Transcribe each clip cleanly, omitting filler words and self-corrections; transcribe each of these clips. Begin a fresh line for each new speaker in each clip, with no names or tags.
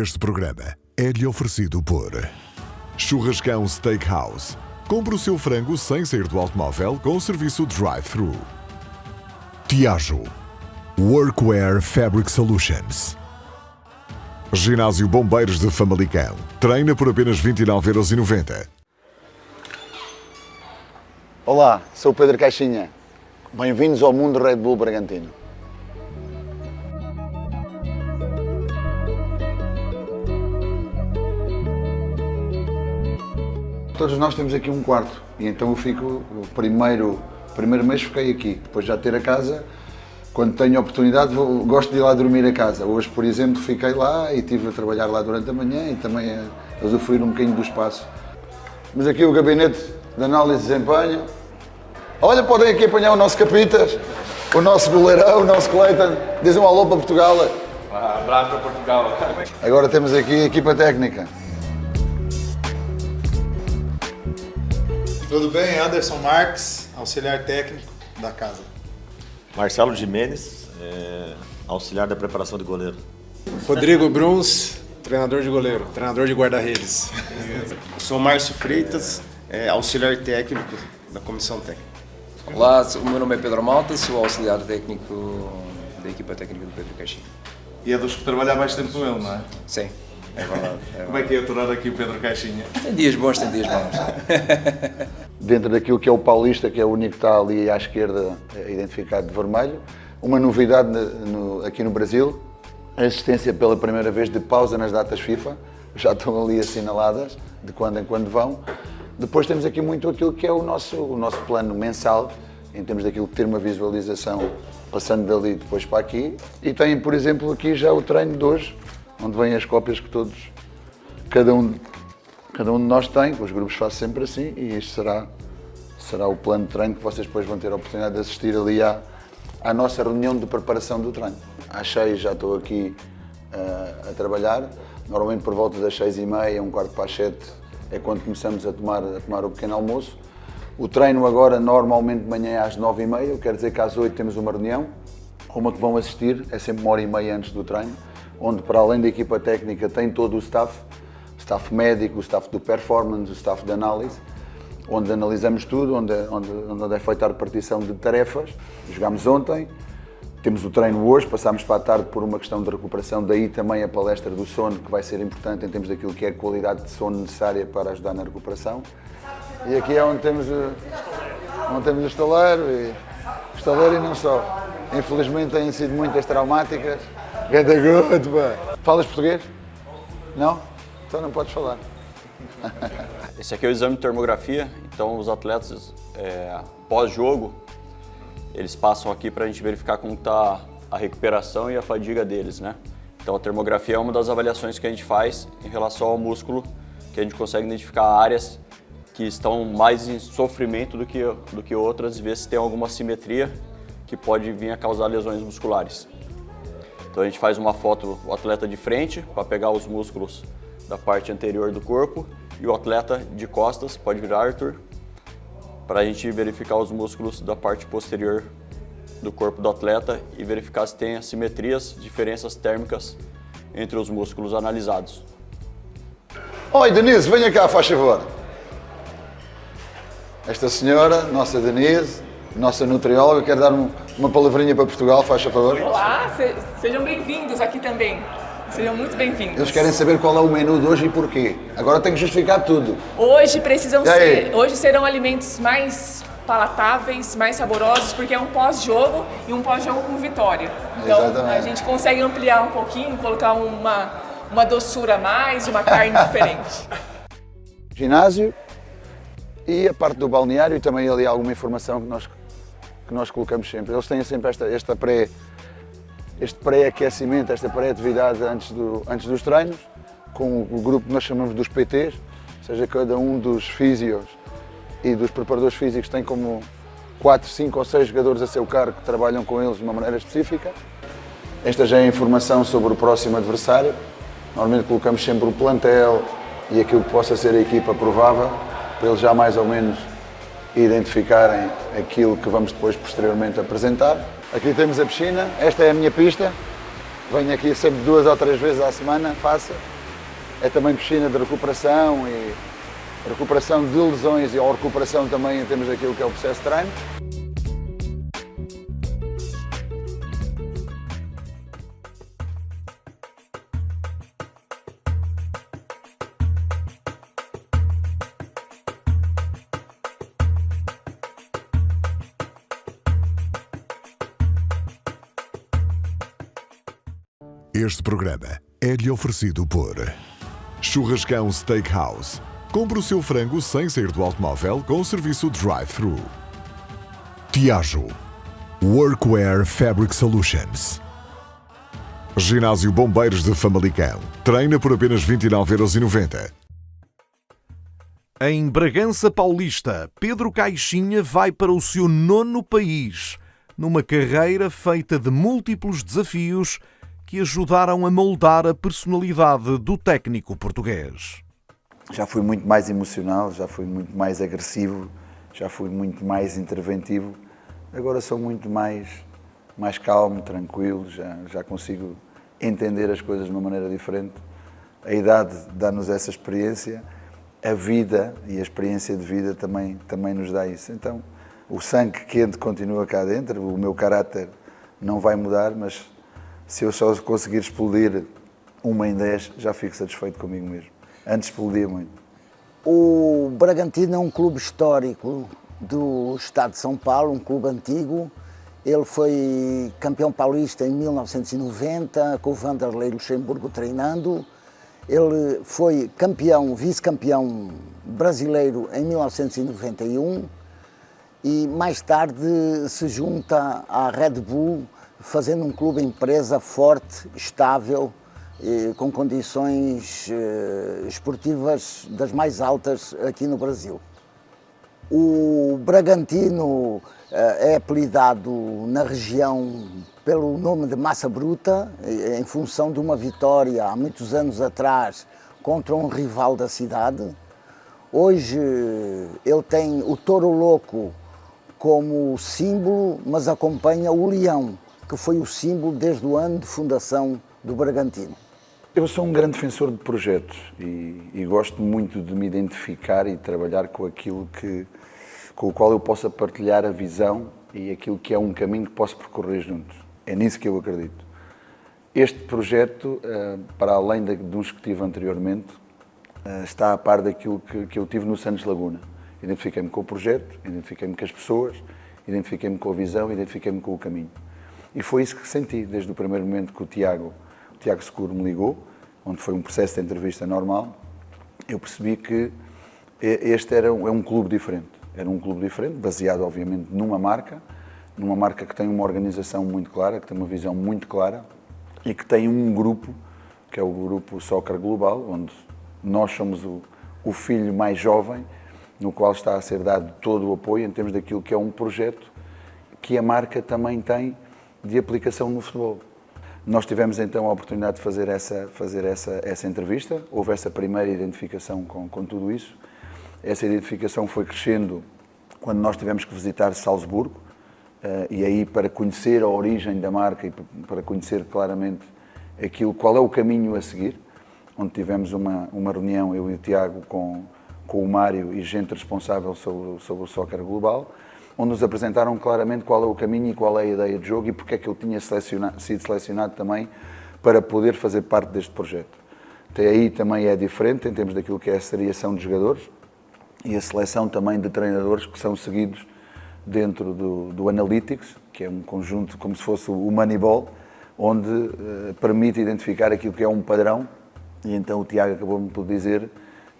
Este programa é-lhe oferecido por Churrascão Steakhouse. Compre o seu frango sem sair do automóvel com o serviço drive-thru. Tiago Workwear Fabric Solutions. Ginásio Bombeiros de Famalicão. Treina por apenas 29,90 €.
Olá, sou o Pedro Caixinha. Bem-vindos ao mundo Red Bull Bragantino. Todos nós temos aqui um quarto e então eu fico, o primeiro mês fiquei aqui, depois já ter a casa, quando tenho oportunidade gosto de ir lá dormir a casa. Hoje, por exemplo, fiquei lá e estive a trabalhar lá durante a manhã e também a usufruir um bocadinho do espaço. Temos aqui o gabinete de análise de desempenho. Olha, podem aqui apanhar o nosso Capitas, o nosso goleirão, o nosso Cleiton. Diz um alô para Portugal.
Abraço para Portugal.
Agora temos aqui a equipa técnica.
Tudo bem? Anderson Marques, auxiliar técnico da casa.
Marcelo Jimenez, auxiliar da preparação de goleiro.
Rodrigo Bruns, treinador de goleiro, treinador de guarda-redes.
Sou Márcio Freitas, auxiliar técnico da comissão técnica.
Olá, o meu nome é Pedro Malta, sou auxiliar técnico da equipa técnica do Pedro Caixinha.
E é dos que trabalhar mais tempo com ele, não é?
Sim, é verdade.
Como é que é aturar aqui o Pedro Caixinha?
Tem dias bons, tem dias maus.
Dentro daquilo que é o Paulista, que é o único que está ali à esquerda identificado de vermelho, uma novidade aqui no Brasil, a existência pela primeira vez de pausa nas datas FIFA, já estão ali assinaladas, de quando em quando vão. Depois temos aqui muito aquilo que é o nosso plano mensal, em termos daquilo que ter uma visualização passando dali depois para aqui. E tem, por exemplo, aqui já o treino de hoje, onde vêm as cópias que cada um de nós tem, os grupos fazem sempre assim, e isto será o plano de treino que vocês depois vão ter a oportunidade de assistir ali à nossa reunião de preparação do treino. Às 6 já estou aqui a trabalhar, normalmente por volta das 6h30, 6:15 é quando começamos a tomar o pequeno almoço. O treino agora normalmente de manhã é às 9h30, quer dizer que às 8 temos uma reunião, uma que vão assistir, é sempre 1h30 antes do treino, onde para além da equipa técnica tem todo o staff médico, o staff do performance, o staff de análise, onde analisamos tudo, onde é feita a repartição de tarefas. Jogámos ontem, temos o treino hoje, passámos para a tarde por uma questão de recuperação, daí também a palestra do sono, que vai ser importante em termos daquilo que é a qualidade de sono necessária para ajudar na recuperação. E aqui é onde temos o estaleiro e não só. Infelizmente têm sido muitas traumáticas. Ganda good, pá. Falas português? Não? Então não podes falar.
Esse aqui é o exame de termografia, então os atletas, pós-jogo, eles passam aqui para a gente verificar como está a recuperação e a fadiga deles, né? Então a termografia é uma das avaliações que a gente faz em relação ao músculo, que a gente consegue identificar áreas que estão mais em sofrimento do que outras e ver se tem alguma assimetria que pode vir a causar lesões musculares. Então a gente faz uma foto do atleta de frente para pegar os músculos da parte anterior do corpo e o atleta de costas, pode virar, Arthur, para a gente verificar os músculos da parte posterior do corpo do atleta e verificar se tem assimetrias, diferenças térmicas entre os músculos analisados.
Oi, Denise, venha cá, faz favor. Esta senhora, nossa Denise, nossa nutrióloga, quer dar uma palavrinha para Portugal, faz favor.
Olá, sejam bem-vindos aqui também. Sejam muito bem-vindos.
Eles querem saber qual é o menu de hoje e porquê. Agora tem que justificar tudo.
Hoje serão alimentos mais palatáveis, mais saborosos, porque é um pós-jogo e um pós-jogo com vitória. Então
Exatamente.
A gente consegue ampliar um pouquinho, colocar uma doçura a mais, uma carne diferente.
Ginásio e a parte do balneário e também ali alguma informação que nós colocamos sempre. Eles têm sempre este pré-aquecimento, esta pré-atividade antes dos treinos, com o grupo que nós chamamos dos PTs, ou seja, cada um dos físios e dos preparadores físicos tem como 4, 5 ou 6 jogadores a seu cargo que trabalham com eles de uma maneira específica. Esta já é a informação sobre o próximo adversário. Normalmente colocamos sempre o plantel e aquilo que possa ser a equipa provável, para eles já mais ou menos identificarem aquilo que vamos depois posteriormente apresentar. Aqui temos a piscina, esta é a minha pista, Venho aqui sempre 2 ou 3 vezes à semana, faço. É também piscina de recuperação e recuperação de lesões ou recuperação também em termos daquilo que é o processo de treino.
Este programa é-lhe oferecido por Churrascão Steakhouse. Compre o seu frango sem sair do automóvel com o serviço Drive-Thru. Tiajo. Workwear Fabric Solutions. Ginásio Bombeiros de Famalicão. Treina por apenas 29,90 €.
Em Bragança Paulista, Pedro Caixinha vai para o seu 9º país, numa carreira feita de múltiplos desafios que ajudaram a moldar a personalidade do técnico português.
Já fui muito mais emocional, já fui muito mais agressivo, já fui muito mais interventivo. Agora sou muito mais calmo, tranquilo, já consigo entender as coisas de uma maneira diferente. A idade dá-nos essa experiência, a vida e a experiência de vida também nos dá isso. Então, o sangue quente continua cá dentro, o meu caráter não vai mudar, mas se eu só conseguir explodir 1 em 10, já fico satisfeito comigo mesmo. Antes explodia muito.
O Bragantino é um clube histórico do estado de São Paulo, um clube antigo. Ele foi campeão paulista em 1990, com o Vanderlei Luxemburgo treinando. Ele foi vice-campeão brasileiro em 1991 e mais tarde se junta à Red Bull, fazendo um clube empresa forte, estável, com condições esportivas das mais altas aqui no Brasil. O Bragantino é apelidado na região pelo nome de Massa Bruta, em função de uma vitória há muitos anos atrás contra um rival da cidade. Hoje ele tem o touro louco como símbolo, mas acompanha o leão, que foi o símbolo desde o ano de fundação do Bragantino.
Eu sou um grande defensor de projetos e gosto muito de me identificar e trabalhar com aquilo com o qual eu possa partilhar a visão e aquilo que é um caminho que posso percorrer juntos. É nisso que eu acredito. Este projeto, para além de uns que tive anteriormente, está a par daquilo que eu tive no Santos Laguna. Identifiquei-me com o projeto, identifiquei-me com as pessoas, identifiquei-me com a visão, identifiquei-me com o caminho. E foi isso que senti desde o primeiro momento que o Tiago Seguro me ligou, onde foi um processo de entrevista normal. Eu percebi que este é um clube diferente. Era um clube diferente, baseado obviamente numa marca que tem uma organização muito clara, que tem uma visão muito clara e que tem um grupo, que é o grupo Soccer Global, onde nós somos o filho mais jovem, no qual está a ser dado todo o apoio em termos daquilo que é um projeto que a marca também tem de aplicação no futebol. Nós tivemos então a oportunidade de fazer essa entrevista, houve essa primeira identificação com tudo isso. Essa identificação foi crescendo quando nós tivemos que visitar Salzburgo, e aí para conhecer a origem da marca e para conhecer claramente qual é o caminho a seguir, onde tivemos uma reunião, eu e o Tiago, com o Mário e gente responsável sobre o Soccer Global, onde nos apresentaram claramente qual é o caminho e qual é a ideia de jogo e porque é que eu tinha sido selecionado também para poder fazer parte deste projeto. Até aí também é diferente em termos daquilo que é a seriação de jogadores e a seleção também de treinadores que são seguidos dentro do Analytics, que é um conjunto como se fosse o Moneyball, onde permite identificar aquilo que é um padrão. E então o Tiago acabou-me por dizer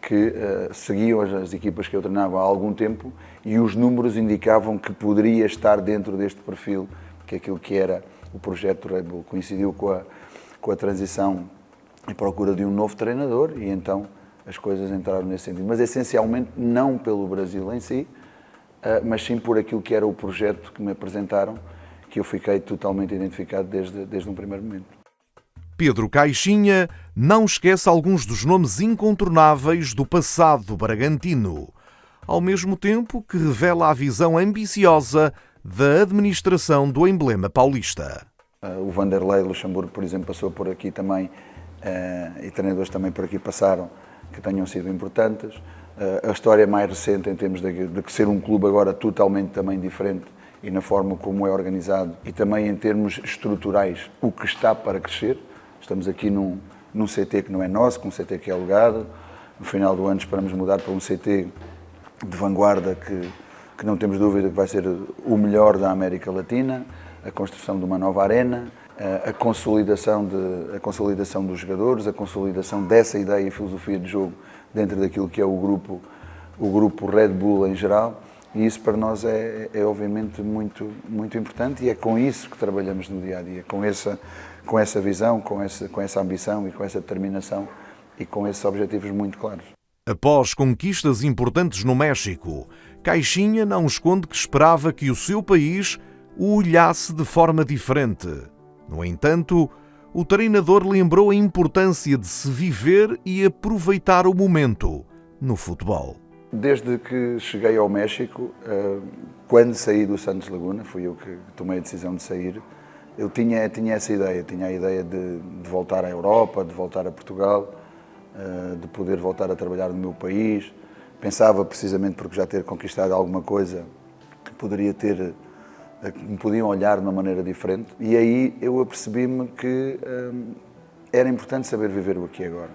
que seguiam as equipas que eu treinava há algum tempo e os números indicavam que poderia estar dentro deste perfil, que é aquilo que era o projeto Red Bull. Coincidiu com a transição e procura de um novo treinador e então as coisas entraram nesse sentido. Mas essencialmente não pelo Brasil em si, mas sim por aquilo que era o projeto que me apresentaram, que eu fiquei totalmente identificado desde um primeiro momento.
Pedro Caixinha não esquece alguns dos nomes incontornáveis do passado bragantino, ao mesmo tempo que revela a visão ambiciosa da administração do emblema paulista.
O Vanderlei Luxemburgo, por exemplo, passou por aqui também, e treinadores também por aqui passaram, que tenham sido importantes. A história mais recente em termos de ser um clube agora totalmente também diferente e na forma como é organizado e também em termos estruturais, o que está para crescer. Estamos aqui num CT que não é nosso, com um CT que é alugado. No final do ano esperamos mudar para um CT de vanguarda que não temos dúvida que vai ser o melhor da América Latina, a construção de uma nova arena, a consolidação dos jogadores, a consolidação dessa ideia e filosofia de jogo dentro daquilo que é o grupo Red Bull em geral, e isso para nós é obviamente muito, muito importante, e é com isso que trabalhamos no dia a dia, com essa visão, com essa ambição e com essa determinação e com esses objetivos muito claros.
Após conquistas importantes no México, Caixinha não esconde que esperava que o seu país o olhasse de forma diferente. No entanto, o treinador lembrou a importância de se viver e aproveitar o momento no futebol.
Desde que cheguei ao México, quando saí do Santos Laguna, fui eu que tomei a decisão de sair, eu tinha essa ideia, tinha a ideia de voltar à Europa, de voltar a Portugal, de poder voltar a trabalhar no meu país. Pensava precisamente porque já ter conquistado alguma coisa que me podiam olhar de uma maneira diferente, e aí eu apercebi-me que era importante saber viver o aqui e agora,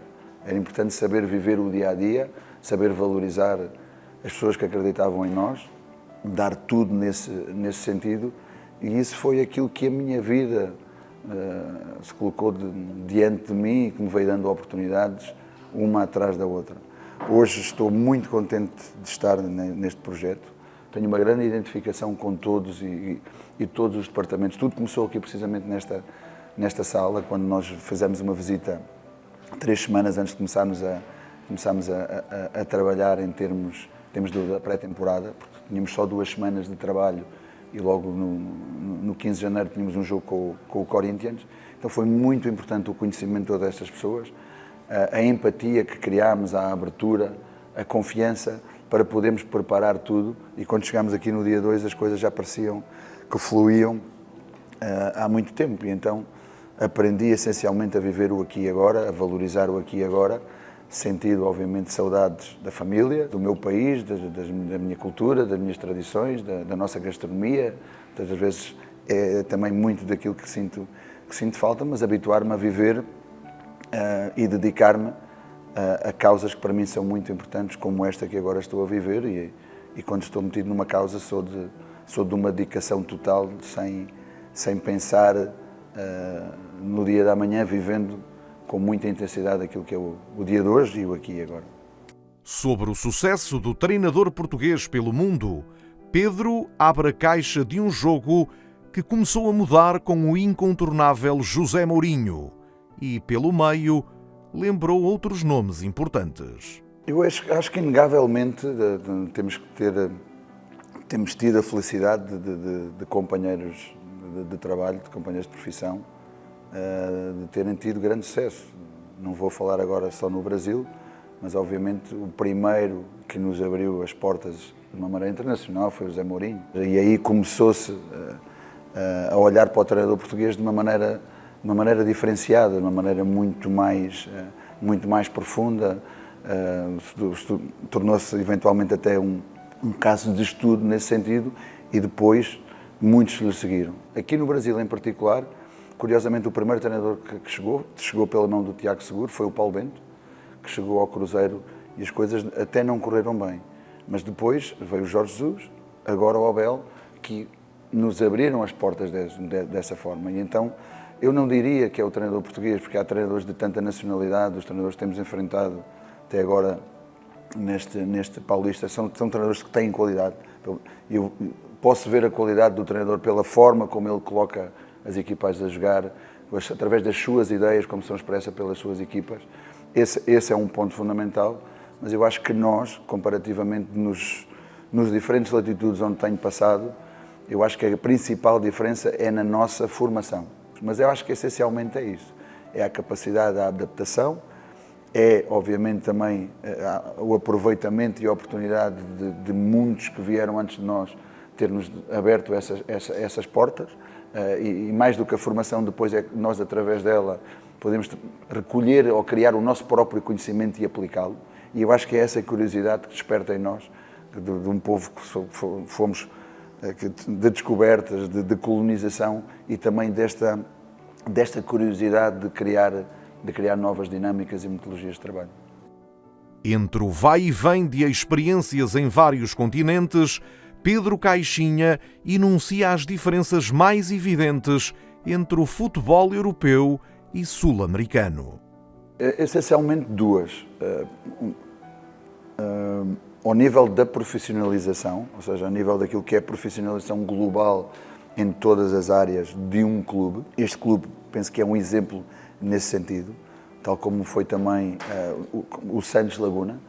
era importante saber viver o dia a dia, saber valorizar as pessoas que acreditavam em nós, dar tudo nesse sentido, e isso foi aquilo que a minha vida se colocou diante de mim e que me veio dando oportunidades uma atrás da outra. Hoje estou muito contente de estar neste projeto. Tenho uma grande identificação com todos e todos os departamentos. Tudo começou aqui precisamente nesta sala, quando nós fizemos uma visita 3 semanas antes de começarmos a trabalhar em termos da pré-temporada, porque tínhamos só 2 semanas de trabalho e logo no 15 de janeiro tínhamos um jogo com o Corinthians. Então foi muito importante o conhecimento de todas estas pessoas, a empatia que criámos, a abertura, a confiança, para podermos preparar tudo, e quando chegámos aqui no dia 2 as coisas já pareciam que fluíam há muito tempo, e então aprendi essencialmente a viver o aqui e agora, a valorizar o aqui e agora, sentido obviamente saudades da família, do meu país, da minha cultura, das minhas tradições, da nossa gastronomia, muitas vezes é também muito daquilo que sinto falta, mas habituar-me a viver e dedicar-me a causas que para mim são muito importantes, como esta que agora estou a viver, e quando estou metido numa causa sou de uma dedicação total, sem pensar no dia da manhã, vivendo com muita intensidade aquilo que é o dia de hoje e o aqui e agora.
Sobre o sucesso do treinador português pelo mundo, Pedro abre a caixa de um jogo que começou a mudar com o incontornável José Mourinho e, pelo meio, lembrou outros nomes importantes.
Eu acho que inegavelmente temos tido a felicidade de companheiros de trabalho, de companheiros de profissão, de terem tido grande sucesso. Não vou falar agora só no Brasil, mas obviamente o primeiro que nos abriu as portas de uma maneira internacional foi o José Mourinho. E aí começou-se a olhar para o treinador português de uma maneira diferenciada, de uma maneira muito mais profunda, tornou-se eventualmente até um caso de estudo nesse sentido, e depois muitos lhe seguiram. Aqui no Brasil em particular, curiosamente o primeiro treinador que chegou pela mão do Tiago Seguro foi o Paulo Bento, que chegou ao Cruzeiro e as coisas até não correram bem. Mas depois veio o Jorge Jesus, agora o Abel, que nos abriram as portas dessa forma. E então eu não diria que é o treinador português, porque há treinadores de tanta nacionalidade, os treinadores que temos enfrentado até agora neste Paulista, são treinadores que têm qualidade. Eu posso ver a qualidade do treinador pela forma como ele coloca as equipas a jogar, através das suas ideias, como são expressas pelas suas equipas. Esse é um ponto fundamental, mas eu acho que nós, comparativamente nos diferentes latitudes onde tenho passado, eu acho que a principal diferença é na nossa formação. Mas eu acho que essencialmente é isso, é a capacidade da adaptação, é obviamente também o aproveitamento e a oportunidade de muitos que vieram antes de nós ter-nos aberto essas portas, e mais do que a formação, depois é que nós, através dela, podemos recolher ou criar o nosso próprio conhecimento e aplicá-lo. E eu acho que é essa curiosidade que desperta em nós, de um povo que fomos de descobertas, de colonização e também desta curiosidade de criar novas dinâmicas e metodologias de trabalho.
Entre o vai e vem de experiências em vários continentes, Pedro Caixinha enuncia as diferenças mais evidentes entre o futebol europeu e sul-americano.
Essencialmente duas. Ao nível da profissionalização, ou seja, ao nível daquilo que é a profissionalização global em todas as áreas de um clube. Este clube, penso que é um exemplo nesse sentido, tal como foi também o Santos Laguna.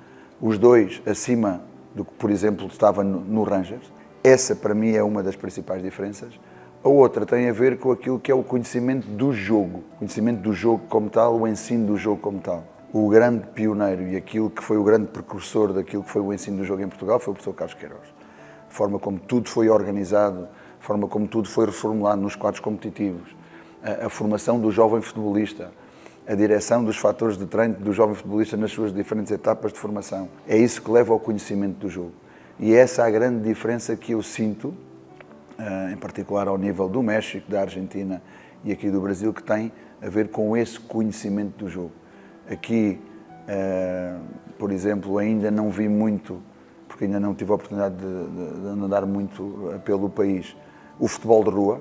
Os dois acima do que, por exemplo, estava no Rangers. Essa, para mim, é uma das principais diferenças. A outra tem a ver com aquilo que é o conhecimento do jogo. O conhecimento do jogo como tal, o ensino do jogo como tal. O grande pioneiro e aquilo que foi o grande precursor daquilo que foi o ensino do jogo em Portugal foi o professor Carlos Queiroz. A forma como tudo foi organizado, a forma como tudo foi reformulado nos quadros competitivos, a formação do jovem futebolista, a direção dos fatores de treino do jovem futebolista nas suas diferentes etapas de formação. É isso que leva ao conhecimento do jogo. E essa é a grande diferença que eu sinto, em particular ao nível do México, da Argentina e aqui do Brasil, que tem a ver com esse conhecimento do jogo. Aqui, por exemplo, ainda não vi muito, porque ainda não tive a oportunidade de andar muito pelo país, o futebol de rua,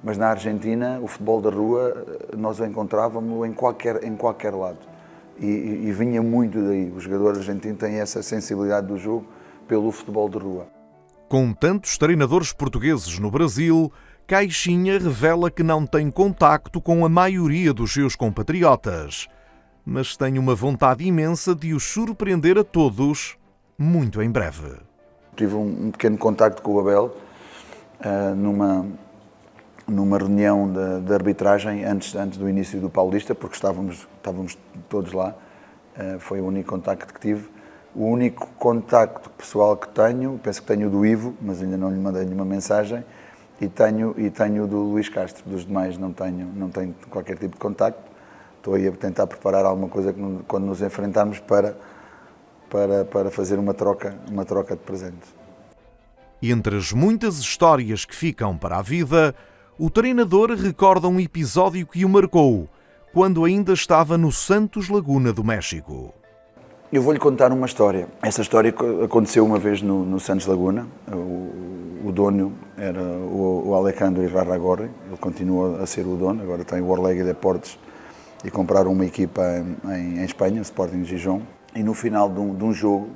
mas na Argentina o futebol da rua nós o encontrávamos em qualquer lado e vinha muito daí. Os jogadores argentinos têm essa sensibilidade do jogo pelo futebol de rua.
Com tantos treinadores portugueses no Brasil, Caixinha revela que não tem contacto com a maioria dos seus compatriotas, mas tem uma vontade imensa de os surpreender a todos muito em breve.
Tive um pequeno contacto com o Abel numa reunião de arbitragem antes do início do Paulista, porque estávamos todos lá. Foi o único contacto que tive. O único contacto pessoal que tenho, penso que tenho o do Ivo, mas ainda não lhe mandei nenhuma mensagem, e tenho o do Luís Castro. Dos demais não tenho qualquer tipo de contacto. Estou aí a tentar preparar alguma coisa quando nos enfrentarmos para fazer uma troca de presentes.
Entre as muitas histórias que ficam para a vida, o treinador recorda um episódio que o marcou, quando ainda estava no Santos Laguna do México.
Eu vou-lhe contar uma história. Essa história aconteceu uma vez no Santos Laguna. O dono era o Alejandro Irarragorri, ele continua a ser o dono, agora tem o Orlegui Deportes e compraram uma equipa em Espanha, o Sporting Gijón. E no final de um jogo,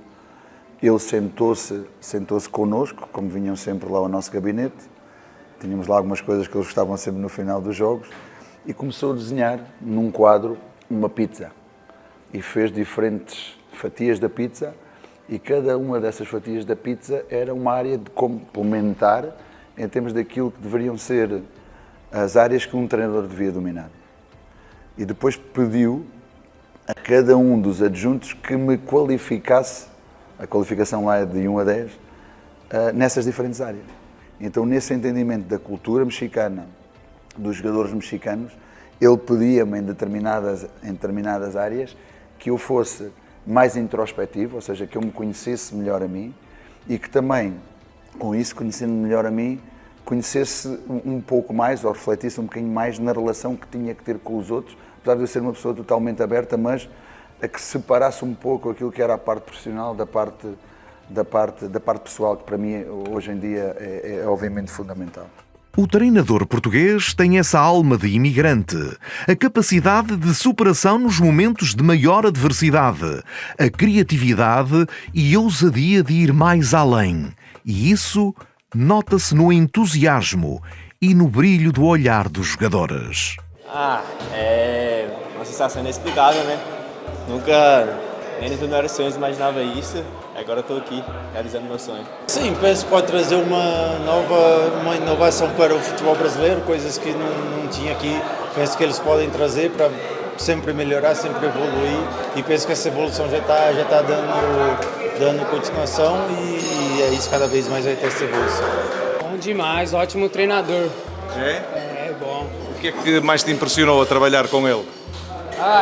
ele sentou-se connosco, como vinham sempre lá ao nosso gabinete. Tínhamos lá algumas coisas que eles gostavam sempre no final dos jogos. E começou a desenhar num quadro uma pizza. E fez diferentes fatias da pizza. E cada uma dessas fatias da pizza era uma área de complementar em termos daquilo que deveriam ser as áreas que um treinador devia dominar. E depois pediu a cada um dos adjuntos que me qualificasse, a qualificação lá é de 1 a 10, nessas diferentes áreas. Então, nesse entendimento da cultura mexicana, dos jogadores mexicanos, ele pedia-me em determinadas áreas que eu fosse mais introspectivo, ou seja, que eu me conhecesse melhor a mim e que também, com isso, conhecendo melhor a mim, conhecesse um pouco mais ou refletisse um bocadinho mais na relação que tinha que ter com os outros, apesar de eu ser uma pessoa totalmente aberta, mas a que separasse um pouco aquilo que era a parte profissional da parte pessoal, que para mim hoje em dia é obviamente fundamental.
O treinador português tem essa alma de imigrante, a capacidade de superação nos momentos de maior adversidade, a criatividade e ousadia de ir mais além. E isso nota-se no entusiasmo e no brilho do olhar dos jogadores.
É uma sensação inexplicável, né? Nunca, nem nos menores sonhos, imaginava isso. Agora estou aqui, realizando meu sonho.
Sim, penso que pode trazer uma inovação para o futebol brasileiro, coisas que não tinha aqui. Penso que eles podem trazer para sempre melhorar, sempre evoluir. E penso que essa evolução já está dando continuação e é isso, cada vez mais vai ter essa evolução.
Bom demais, ótimo treinador.
É? que é que mais te impressionou a trabalhar com ele?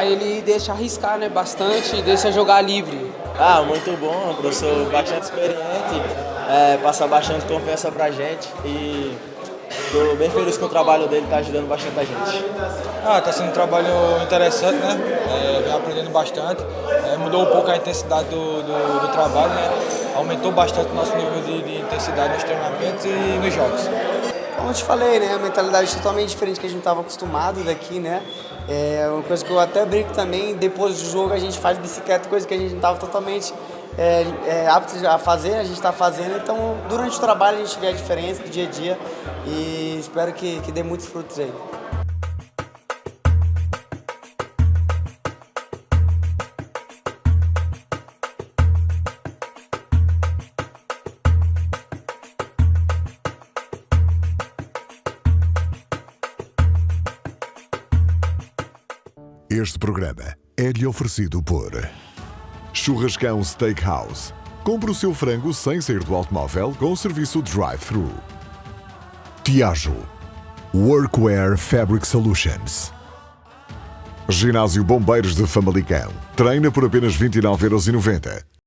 Ele deixa arriscar, né, bastante, deixa jogar livre.
Muito bom, um professor bastante experiente, passa bastante confiança pra gente e estou bem feliz com o trabalho dele, está ajudando bastante a gente.
Tá sendo um trabalho interessante, né? Vem aprendendo bastante. Mudou um pouco a intensidade do trabalho, né? Aumentou bastante o nosso nível de intensidade nos treinamentos e nos jogos.
Como eu te falei, né? A mentalidade totalmente diferente que a gente estava acostumado daqui, né? Uma coisa que eu até brinco também, depois do jogo a gente faz bicicleta, coisa que a gente não estava totalmente apto a fazer, a gente está fazendo. Então, durante o trabalho a gente vê a diferença do dia a dia e espero que dê muitos frutos aí.
Este programa é-lhe oferecido por Churrascão Steakhouse. Compre o seu frango sem sair do automóvel com o serviço Drive-Thru. Tiajo. Workwear Fabric Solutions. Ginásio Bombeiros de Famalicão. Treina por apenas 29,90 €.